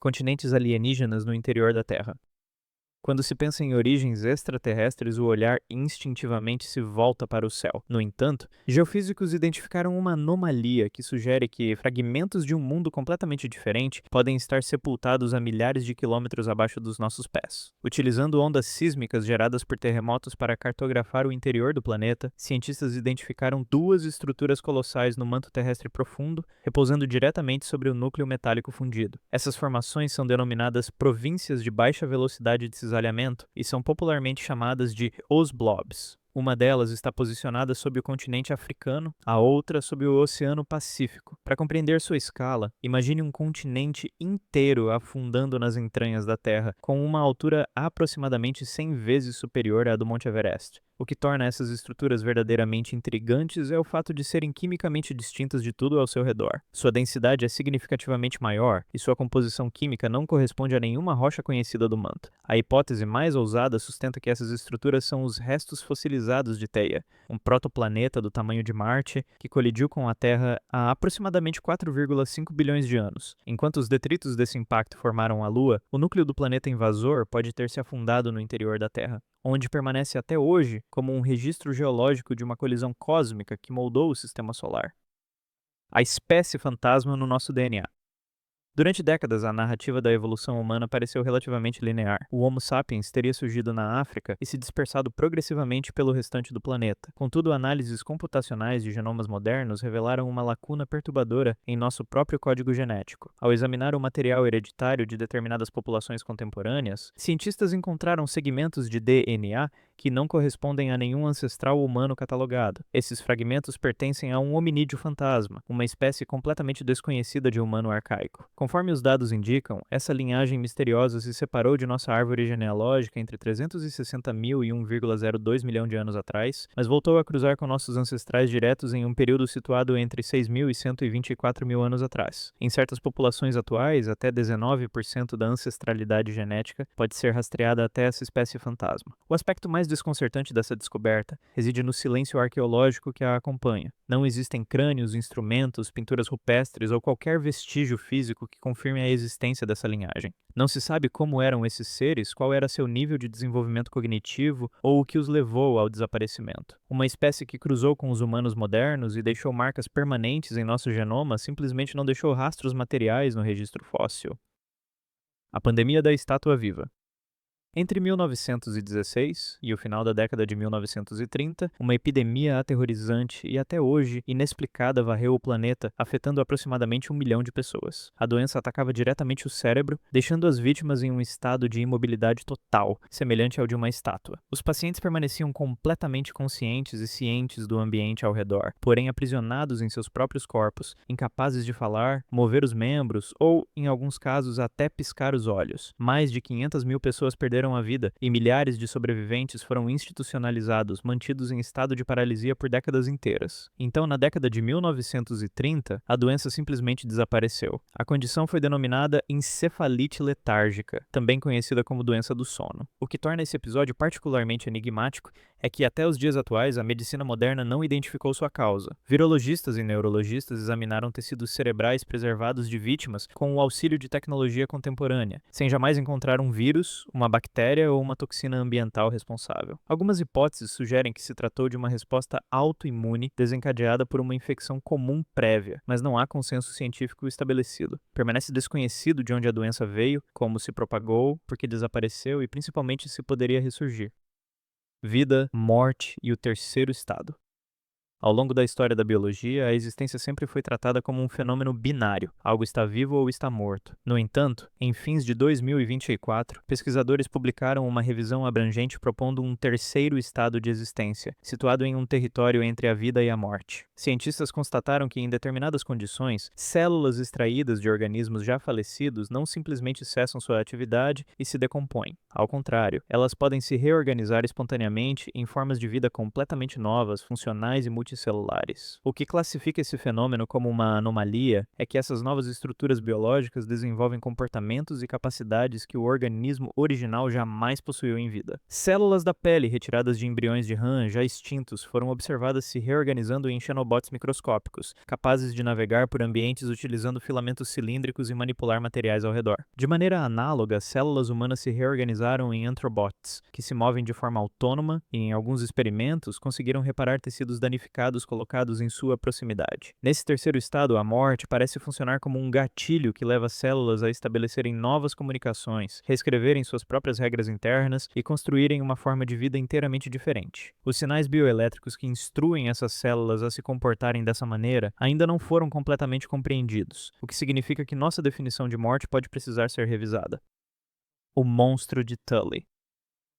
Continentes alienígenas no interior da Terra. Quando se pensa em origens extraterrestres, o olhar instintivamente se volta para o céu. No entanto, geofísicos identificaram uma anomalia que sugere que fragmentos de um mundo completamente diferente podem estar sepultados a milhares de quilômetros abaixo dos nossos pés. Utilizando ondas sísmicas geradas por terremotos para cartografar o interior do planeta, cientistas identificaram duas estruturas colossais no manto terrestre profundo, repousando diretamente sobre o núcleo metálico fundido. Essas formações são denominadas províncias de baixa velocidade de cisalhamento e são popularmente chamadas de os blobs. Uma delas está posicionada sobre o continente africano, a outra sobre o Oceano Pacífico. Para compreender sua escala, imagine um continente inteiro afundando nas entranhas da Terra, com uma altura aproximadamente 100 vezes superior à do Monte Everest. O que torna essas estruturas verdadeiramente intrigantes é o fato de serem quimicamente distintas de tudo ao seu redor. Sua densidade é significativamente maior e sua composição química não corresponde a nenhuma rocha conhecida do manto. A hipótese mais ousada sustenta que essas estruturas são os restos fossilizados de Theia, um protoplaneta do tamanho de Marte que colidiu com a Terra há aproximadamente 4,5 bilhões de anos. Enquanto os detritos desse impacto formaram a Lua, o núcleo do planeta invasor pode ter se afundado no interior da Terra, onde permanece até hoje como um registro geológico de uma colisão cósmica que moldou o sistema solar. A espécie fantasma no nosso DNA. Durante décadas, a narrativa da evolução humana pareceu relativamente linear. O Homo sapiens teria surgido na África e se dispersado progressivamente pelo restante do planeta. Contudo, análises computacionais de genomas modernos revelaram uma lacuna perturbadora em nosso próprio código genético. Ao examinar o material hereditário de determinadas populações contemporâneas, cientistas encontraram segmentos de DNA que não correspondem a nenhum ancestral humano catalogado. Esses fragmentos pertencem a um hominídeo fantasma, uma espécie completamente desconhecida de humano arcaico. Conforme os dados indicam, essa linhagem misteriosa se separou de nossa árvore genealógica entre 360 mil e 1,02 milhão de anos atrás, mas voltou a cruzar com nossos ancestrais diretos em um período situado entre 6 mil e 124 mil anos atrás. Em certas populações atuais, até 19% da ancestralidade genética pode ser rastreada até essa espécie fantasma. O aspecto mais desconcertante dessa descoberta reside no silêncio arqueológico que a acompanha. Não existem crânios, instrumentos, pinturas rupestres ou qualquer vestígio físico que confirme a existência dessa linhagem. Não se sabe como eram esses seres, qual era seu nível de desenvolvimento cognitivo ou o que os levou ao desaparecimento. Uma espécie que cruzou com os humanos modernos e deixou marcas permanentes em nosso genoma simplesmente não deixou rastros materiais no registro fóssil. A pandemia da estátua viva. Entre 1916 e o final da década de 1930, uma epidemia aterrorizante e até hoje inexplicada varreu o planeta, afetando aproximadamente 1 milhão de pessoas. A doença atacava diretamente o cérebro, deixando as vítimas em um estado de imobilidade total, semelhante ao de uma estátua. Os pacientes permaneciam completamente conscientes e cientes do ambiente ao redor, porém aprisionados em seus próprios corpos, incapazes de falar, mover os membros ou, em alguns casos, até piscar os olhos. Mais de 500 mil pessoas perderam a vida e milhares de sobreviventes foram institucionalizados, mantidos em estado de paralisia por décadas inteiras. Então, na década de 1930, a doença simplesmente desapareceu. A condição foi denominada encefalite letárgica, também conhecida como doença do sono. O que torna esse episódio particularmente enigmático é que até os dias atuais a medicina moderna não identificou sua causa. Virologistas e neurologistas examinaram tecidos cerebrais preservados de vítimas com o auxílio de tecnologia contemporânea, sem jamais encontrar um vírus, uma bactéria ou uma toxina ambiental responsável. Algumas hipóteses sugerem que se tratou de uma resposta autoimune desencadeada por uma infecção comum prévia, mas não há consenso científico estabelecido. Permanece desconhecido de onde a doença veio, como se propagou, por que desapareceu e principalmente se poderia ressurgir. Vida, morte e o terceiro estado. Ao longo da história da biologia, a existência sempre foi tratada como um fenômeno binário, algo está vivo ou está morto. No entanto, em fins de 2024, pesquisadores publicaram uma revisão abrangente propondo um terceiro estado de existência, situado em um território entre a vida e a morte. Cientistas constataram que, em determinadas condições, células extraídas de organismos já falecidos não simplesmente cessam sua atividade e se decompõem. Ao contrário, elas podem se reorganizar espontaneamente em formas de vida completamente novas, funcionais e multicelulares, ambientes celulares. O que classifica esse fenômeno como uma anomalia é que essas novas estruturas biológicas desenvolvem comportamentos e capacidades que o organismo original jamais possuiu em vida. Células da pele retiradas de embriões de rã já extintos foram observadas se reorganizando em xenobots microscópicos, capazes de navegar por ambientes utilizando filamentos cilíndricos e manipular materiais ao redor. De maneira análoga, células humanas se reorganizaram em antrobots, que se movem de forma autônoma e, em alguns experimentos, conseguiram reparar tecidos danificados colocados em sua proximidade. Nesse terceiro estado, a morte parece funcionar como um gatilho que leva células a estabelecerem novas comunicações, reescreverem suas próprias regras internas e construírem uma forma de vida inteiramente diferente. Os sinais bioelétricos que instruem essas células a se comportarem dessa maneira ainda não foram completamente compreendidos, o que significa que nossa definição de morte pode precisar ser revisada. O monstro de Tully.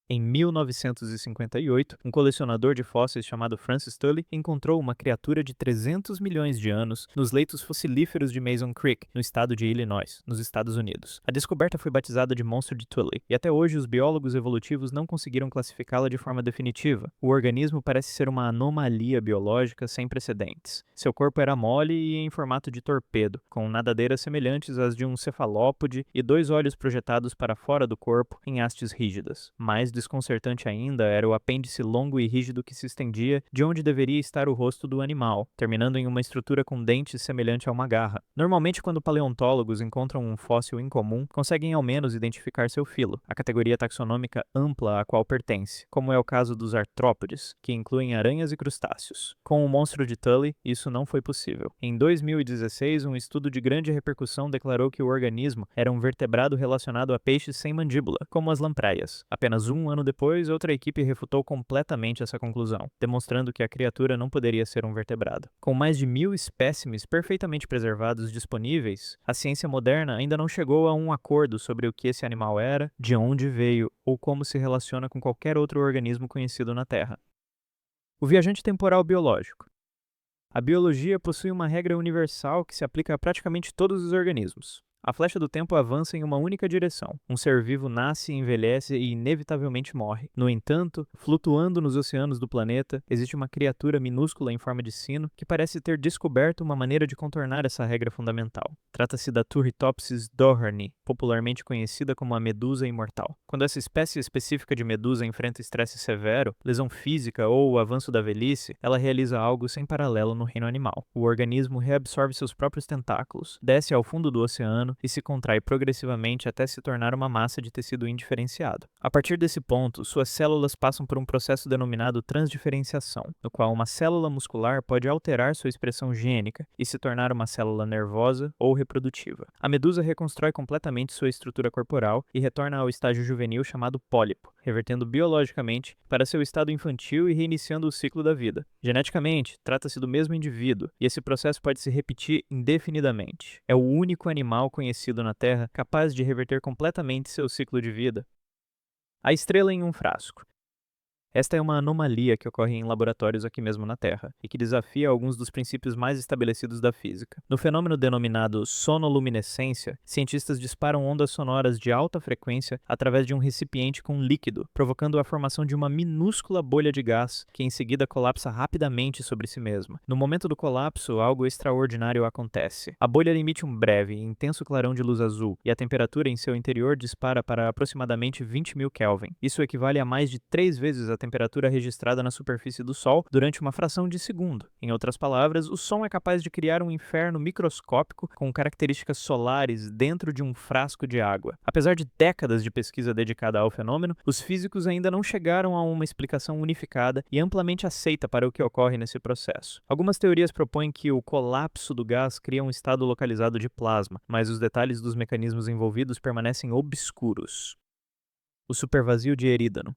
Em 1958, um colecionador de fósseis chamado Francis Tully encontrou uma criatura de 300 milhões de anos nos leitos fossilíferos de Mason Creek, no estado de Illinois, nos Estados Unidos. A descoberta foi batizada de monstro de Tully, e até hoje os biólogos evolutivos não conseguiram classificá-la de forma definitiva. O organismo parece ser uma anomalia biológica sem precedentes. Seu corpo era mole e em formato de torpedo, com nadadeiras semelhantes às de um cefalópode e 2 olhos projetados para fora do corpo em hastes rígidas. Mais desconcertante ainda era o apêndice longo e rígido que se estendia de onde deveria estar o rosto do animal, terminando em uma estrutura com dentes semelhante a uma garra. Normalmente, quando paleontólogos encontram um fóssil incomum, conseguem ao menos identificar seu filo, a categoria taxonômica ampla a qual pertence, como é o caso dos artrópodes, que incluem aranhas e crustáceos. Com o monstro de Tully, isso não foi possível. Em 2016, um estudo de grande repercussão declarou que o organismo era um vertebrado relacionado a peixes sem mandíbula, como as lampreias. Apenas um ano depois, outra equipe refutou completamente essa conclusão, demonstrando que a criatura não poderia ser um vertebrado. Com mais de 1000 espécimes perfeitamente preservados disponíveis, a ciência moderna ainda não chegou a um acordo sobre o que esse animal era, de onde veio ou como se relaciona com qualquer outro organismo conhecido na Terra. O viajante temporal biológico. A biologia possui uma regra universal que se aplica a praticamente todos os organismos. A flecha do tempo avança em uma única direção. Um ser vivo nasce, envelhece e inevitavelmente morre. No entanto, flutuando nos oceanos do planeta, existe uma criatura minúscula em forma de sino que parece ter descoberto uma maneira de contornar essa regra fundamental. Trata-se da Turritopsis dohrani, popularmente conhecida como a medusa imortal. Quando essa espécie específica de medusa enfrenta estresse severo, lesão física ou o avanço da velhice, ela realiza algo sem paralelo no reino animal. O organismo reabsorve seus próprios tentáculos, desce ao fundo do oceano e se contrai progressivamente até se tornar uma massa de tecido indiferenciado. A partir desse ponto, suas células passam por um processo denominado transdiferenciação, no qual uma célula muscular pode alterar sua expressão gênica e se tornar uma célula nervosa ou reprodutiva. A medusa reconstrói completamente sua estrutura corporal e retorna ao estágio juvenil chamado pólipo, revertendo biologicamente para seu estado infantil e reiniciando o ciclo da vida. Geneticamente, trata-se do mesmo indivíduo, e esse processo pode se repetir indefinidamente. É o único animal conhecido na Terra capaz de reverter completamente seu ciclo de vida. A estrela em um frasco. Esta é uma anomalia que ocorre em laboratórios aqui mesmo na Terra, e que desafia alguns dos princípios mais estabelecidos da física. No fenômeno denominado sonoluminescência, cientistas disparam ondas sonoras de alta frequência através de um recipiente com líquido, provocando a formação de uma minúscula bolha de gás, que em seguida colapsa rapidamente sobre si mesma. No momento do colapso, algo extraordinário acontece. A bolha emite um breve e intenso clarão de luz azul, e a temperatura em seu interior dispara para aproximadamente 20.000 Kelvin. Isso equivale a mais de 3 vezes a temperatura registrada na superfície do Sol durante uma fração de segundo. Em outras palavras, o som é capaz de criar um inferno microscópico com características solares dentro de um frasco de água. Apesar de décadas de pesquisa dedicada ao fenômeno, os físicos ainda não chegaram a uma explicação unificada e amplamente aceita para o que ocorre nesse processo. Algumas teorias propõem que o colapso do gás cria um estado localizado de plasma, mas os detalhes dos mecanismos envolvidos permanecem obscuros. O supervazio de Erídano.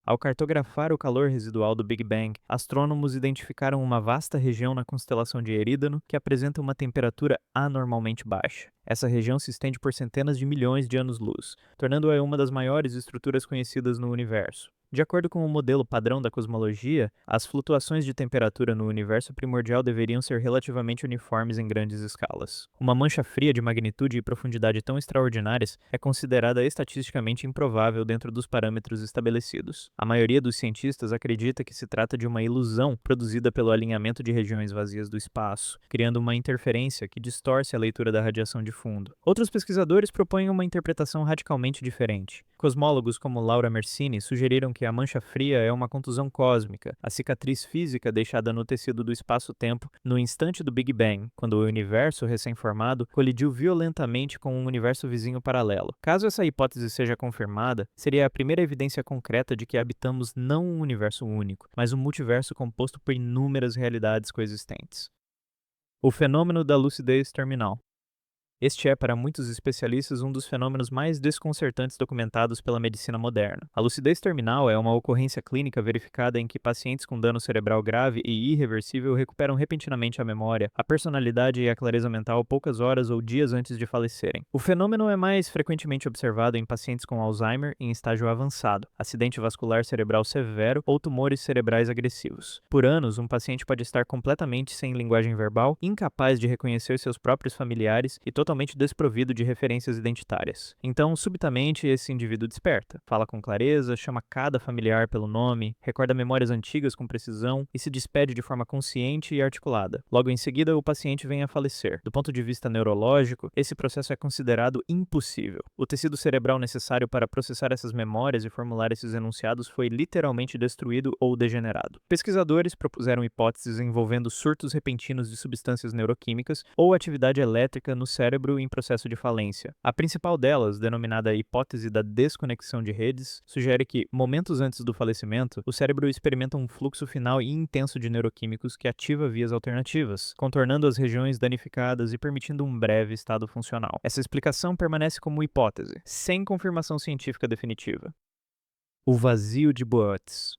Ao cartografar o calor residual do Big Bang, astrônomos identificaram uma vasta região na constelação de Erídano que apresenta uma temperatura anormalmente baixa. Essa região se estende por centenas de milhões de anos-luz, tornando-a uma das maiores estruturas conhecidas no universo. De acordo com o modelo padrão da cosmologia, as flutuações de temperatura no universo primordial deveriam ser relativamente uniformes em grandes escalas. Uma mancha fria de magnitude e profundidade tão extraordinárias é considerada estatisticamente improvável dentro dos parâmetros estabelecidos. A maioria dos cientistas acredita que se trata de uma ilusão produzida pelo alinhamento de regiões vazias do espaço, criando uma interferência que distorce a leitura da radiação de fundo. Outros pesquisadores propõem uma interpretação radicalmente diferente. Cosmólogos como Laura Mersini sugeriram que a mancha fria é uma contusão cósmica, a cicatriz física deixada no tecido do espaço-tempo no instante do Big Bang, quando o universo recém-formado colidiu violentamente com um universo vizinho paralelo. Caso essa hipótese seja confirmada, seria a primeira evidência concreta de que habitamos não um universo único, mas um multiverso composto por inúmeras realidades coexistentes. O fenômeno da lucidez terminal. Este é, para muitos especialistas, um dos fenômenos mais desconcertantes documentados pela medicina moderna. A lucidez terminal é uma ocorrência clínica verificada em que pacientes com dano cerebral grave e irreversível recuperam repentinamente a memória, a personalidade e a clareza mental poucas horas ou dias antes de falecerem. O fenômeno é mais frequentemente observado em pacientes com Alzheimer em estágio avançado, acidente vascular cerebral severo ou tumores cerebrais agressivos. Por anos, um paciente pode estar completamente sem linguagem verbal, incapaz de reconhecer seus próprios familiares e totalmente desprovido de referências identitárias. Então, subitamente, esse indivíduo desperta, fala com clareza, chama cada familiar pelo nome, recorda memórias antigas com precisão e se despede de forma consciente e articulada. Logo em seguida, o paciente vem a falecer. Do ponto de vista neurológico, esse processo é considerado impossível. O tecido cerebral necessário para processar essas memórias e formular esses enunciados foi literalmente destruído ou degenerado. Pesquisadores propuseram hipóteses envolvendo surtos repentinos de substâncias neuroquímicas ou atividade elétrica no cérebro em processo de falência. A principal delas, denominada hipótese da desconexão de redes, sugere que, momentos antes do falecimento, o cérebro experimenta um fluxo final e intenso de neuroquímicos que ativa vias alternativas, contornando as regiões danificadas e permitindo um breve estado funcional. Essa explicação permanece como hipótese, sem confirmação científica definitiva. O vazio de Botz.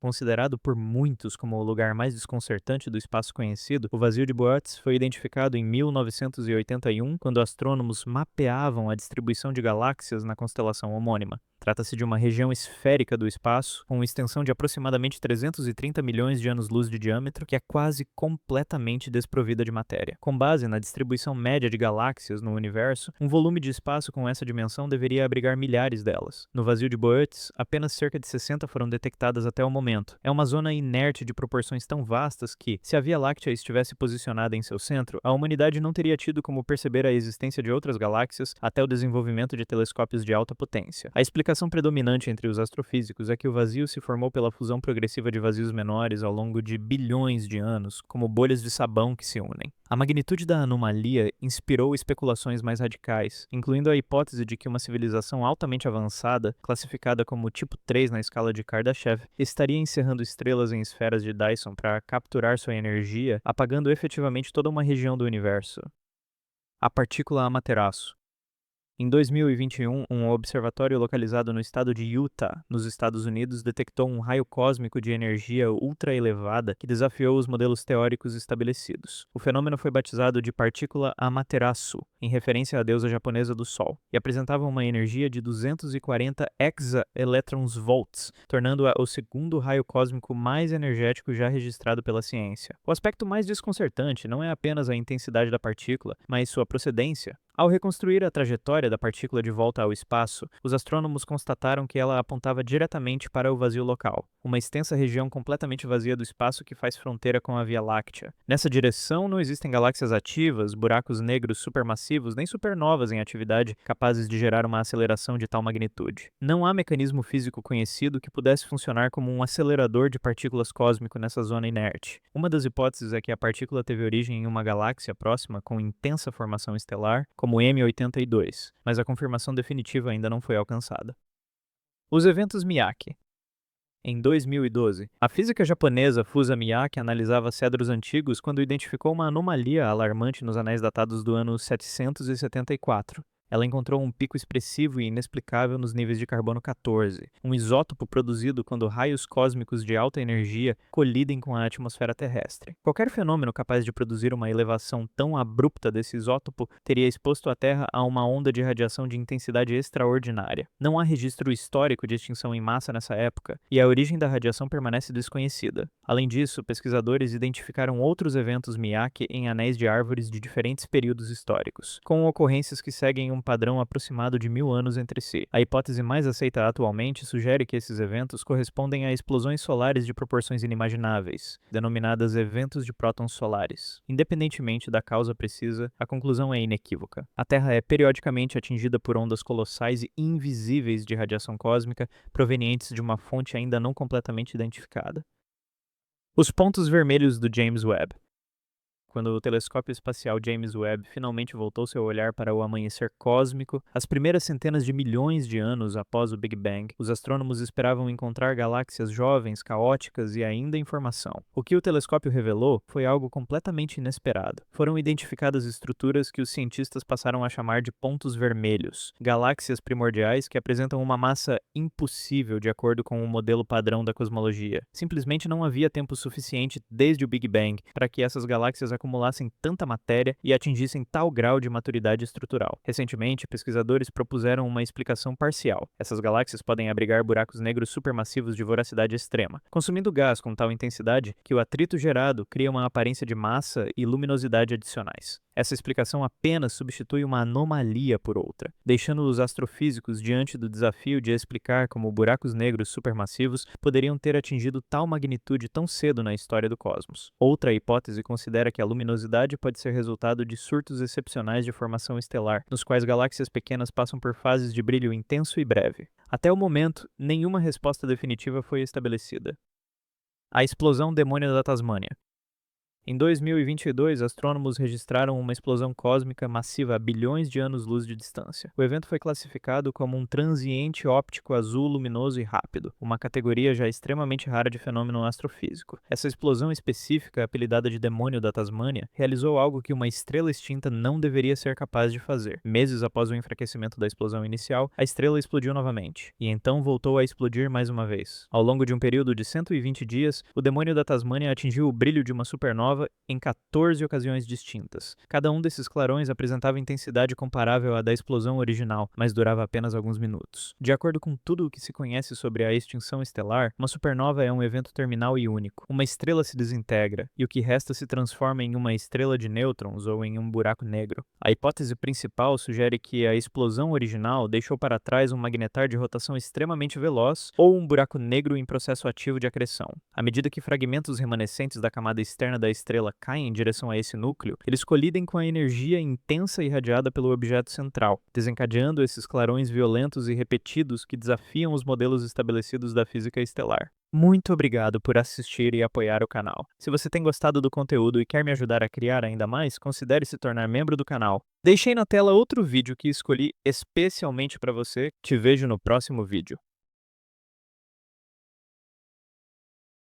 Considerado por muitos como o lugar mais desconcertante do espaço conhecido, o vazio de Botz foi identificado em 1981, quando astrônomos mapeavam a distribuição de galáxias na constelação homônima. Trata-se de uma região esférica do espaço, com uma extensão de aproximadamente 330 milhões de anos-luz de diâmetro, que é quase completamente desprovida de matéria. Com base na distribuição média de galáxias no universo, um volume de espaço com essa dimensão deveria abrigar milhares delas. No vazio de Botz, apenas cerca de 60 foram detectadas até o momento. É uma zona inerte de proporções tão vastas que, se a Via Láctea estivesse posicionada em seu centro, a humanidade não teria tido como perceber a existência de outras galáxias até o desenvolvimento de telescópios de alta potência. A explicação predominante entre os astrofísicos é que o vazio se formou pela fusão progressiva de vazios menores ao longo de bilhões de anos, como bolhas de sabão que se unem. A magnitude da anomalia inspirou especulações mais radicais, incluindo a hipótese de que uma civilização altamente avançada, classificada como tipo 3 na escala de Kardashev, estaria encerrando estrelas em esferas de Dyson para capturar sua energia, apagando efetivamente toda uma região do universo. A partícula Amaterasu. Em 2021, um observatório localizado no estado de Utah, nos Estados Unidos, detectou um raio cósmico de energia ultra elevada que desafiou os modelos teóricos estabelecidos. O fenômeno foi batizado de partícula Amaterasu, em referência à deusa japonesa do Sol, e apresentava uma energia de 240 exaelectrons-volts, tornando-a o segundo raio cósmico mais energético já registrado pela ciência. O aspecto mais desconcertante não é apenas a intensidade da partícula, mas sua procedência. Ao reconstruir a trajetória da partícula de volta ao espaço, os astrônomos constataram que ela apontava diretamente para o vazio local, uma extensa região completamente vazia do espaço que faz fronteira com a Via Láctea. Nessa direção não existem galáxias ativas, buracos negros supermassivos, nem supernovas em atividade capazes de gerar uma aceleração de tal magnitude. Não há mecanismo físico conhecido que pudesse funcionar como um acelerador de partículas cósmico nessa zona inerte. Uma das hipóteses é que a partícula teve origem em uma galáxia próxima com intensa formação estelar, como M82, mas a confirmação definitiva ainda não foi alcançada. Os eventos Miyake. Em 2012, a física japonesa Fusa Miyake analisava cedros antigos quando identificou uma anomalia alarmante nos anéis datados do ano 774. Ela encontrou um pico expressivo e inexplicável nos níveis de carbono 14, um isótopo produzido quando raios cósmicos de alta energia colidem com a atmosfera terrestre. Qualquer fenômeno capaz de produzir uma elevação tão abrupta desse isótopo teria exposto a Terra a uma onda de radiação de intensidade extraordinária. Não há registro histórico de extinção em massa nessa época, e a origem da radiação permanece desconhecida. Além disso, pesquisadores identificaram outros eventos Miyake em anéis de árvores de diferentes períodos históricos, com ocorrências que seguem um padrão aproximado de 1000 anos entre si. A hipótese mais aceita atualmente sugere que esses eventos correspondem a explosões solares de proporções inimagináveis, denominadas eventos de prótons solares. Independentemente da causa precisa, a conclusão é inequívoca. A Terra é periodicamente atingida por ondas colossais e invisíveis de radiação cósmica provenientes de uma fonte ainda não completamente identificada. Os pontos vermelhos do James Webb. Quando o telescópio espacial James Webb finalmente voltou seu olhar para o amanhecer cósmico, as primeiras centenas de milhões de anos após o Big Bang, os astrônomos esperavam encontrar galáxias jovens, caóticas e ainda em formação. O que o telescópio revelou foi algo completamente inesperado. Foram identificadas estruturas que os cientistas passaram a chamar de pontos vermelhos, galáxias primordiais que apresentam uma massa impossível de acordo com o modelo padrão da cosmologia. Simplesmente não havia tempo suficiente desde o Big Bang para que essas galáxias acumulassem tanta matéria e atingissem tal grau de maturidade estrutural. Recentemente, pesquisadores propuseram uma explicação parcial. Essas galáxias podem abrigar buracos negros supermassivos de voracidade extrema, consumindo gás com tal intensidade que o atrito gerado cria uma aparência de massa e luminosidade adicionais. Essa explicação apenas substitui uma anomalia por outra, deixando os astrofísicos diante do desafio de explicar como buracos negros supermassivos poderiam ter atingido tal magnitude tão cedo na história do cosmos. Outra hipótese considera que a luminosidade pode ser resultado de surtos excepcionais de formação estelar, nos quais galáxias pequenas passam por fases de brilho intenso e breve. Até o momento, nenhuma resposta definitiva foi estabelecida. A explosão demônio da Tasmânia. Em 2022, astrônomos registraram uma explosão cósmica massiva a bilhões de anos-luz de distância. O evento foi classificado como um transiente óptico azul luminoso e rápido, uma categoria já extremamente rara de fenômeno astrofísico. Essa explosão específica, apelidada de demônio da Tasmânia, realizou algo que uma estrela extinta não deveria ser capaz de fazer. Meses após o enfraquecimento da explosão inicial, a estrela explodiu novamente, e então voltou a explodir mais uma vez. Ao longo de um período de 120 dias, o demônio da Tasmânia atingiu o brilho de uma supernova em 14 ocasiões distintas. Cada um desses clarões apresentava intensidade comparável à da explosão original, mas durava apenas alguns minutos. De acordo com tudo o que se conhece sobre a extinção estelar, uma supernova é um evento terminal e único. Uma estrela se desintegra, e o que resta se transforma em uma estrela de nêutrons ou em um buraco negro. A hipótese principal sugere que a explosão original deixou para trás um magnetar de rotação extremamente veloz ou um buraco negro em processo ativo de acreção. À medida que fragmentos remanescentes da camada externa da estrela caem em direção a esse núcleo, eles colidem com a energia intensa irradiada pelo objeto central, desencadeando esses clarões violentos e repetidos que desafiam os modelos estabelecidos da física estelar. Muito obrigado por assistir e apoiar o canal. Se você tem gostado do conteúdo e quer me ajudar a criar ainda mais, considere se tornar membro do canal. Deixei na tela outro vídeo que escolhi especialmente para você. Te vejo no próximo vídeo.